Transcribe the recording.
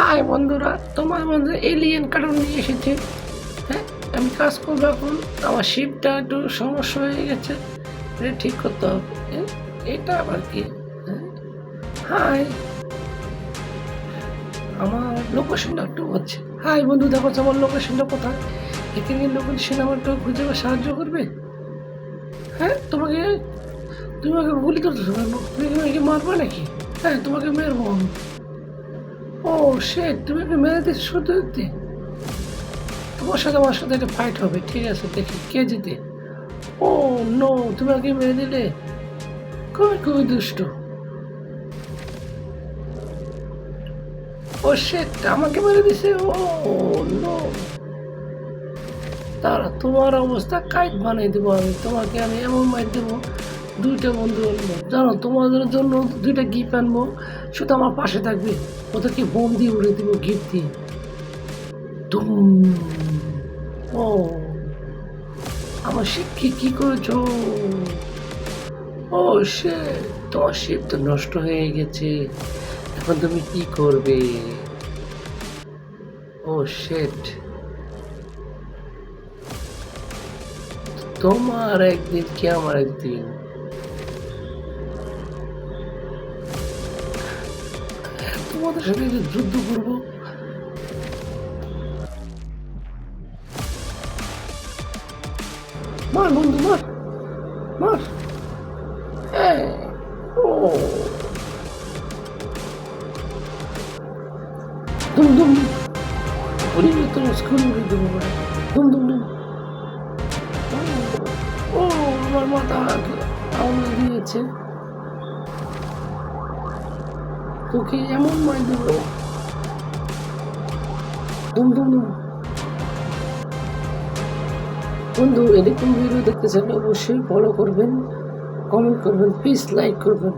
High বন্ধুরা, তোমার মধ্যে এলিয়েন কার্টুন নিয়ে এসেছে। হ্যাঁ, আমি কাজ করবো এখন। আমার শিপটা একটু সমস্যা হয়ে গেছে, এটা ঠিক করতে হবে। এটা আবার কি? হাই, আমার লোকেশনটা একটু হচ্ছে। হাই বন্ধু, দেখো তো আমার লোকেশনটা কোথায়? এখানে লোকেশন আমার একটু খুঁজে সাহায্য করবে? হ্যাঁ, তুমি আমাকে গুলি করতেছো কেন? তুমি কি আমাকে মারবে নাকি? হ্যাঁ, তোমাকে মেরবো আমি। ও শেট, তুমি আমাকে মেরে দিচ্ছ সত্যি সত্যি? তোমার সাথে আমার সাথে একটা ফাইট হবে, ঠিক আছে, দেখি কে জিতে। ও নো, তুমি আমাকে মেরে দিলে। খুবই খুবই দুষ্ট। ও শেট, আমাকে মেরে দিছে। ও নো, তারা তোমার অবস্থা কাইট বানিয়ে দেবো আমি তোমাকে। আমি এমন মার দেবো, দুইটা বন্ধু আনবো জানো, তোমাদের জন্য দুইটা গিফট আনবো, শুধু আমার পাশে থাকবে। ওদেরকে বোম দিয়ে উড়ে দিব গিফট দিয়ে। ধুম। ও, আমার শিপ কি করেছো? ও শিট, তোমার শিপ তো নষ্ট হয়ে গেছে, এখন তুমি কি করবে? ও শিট, তোমার একদিন কি আমার একদিন। তোমাদের সাথে যে যুদ্ধ করবো। মার বন্ধু, মার মার। হ্যাঁ। ও দুম দুম, উড়িয়ে তোমার স্কুল উড়িয়ে দেবো ভাই। দুম দুম দুম। ও, আমার মাথা আউলে দিয়েছে। তোকে এমন মার দেবো। দুম দুম দুম। বন্ধু, এরকম ভিডিও দেখতে চাইলে অবশ্যই ফলো করবেন, কমেন্ট করবেন, প্লিজ লাইক করবেন।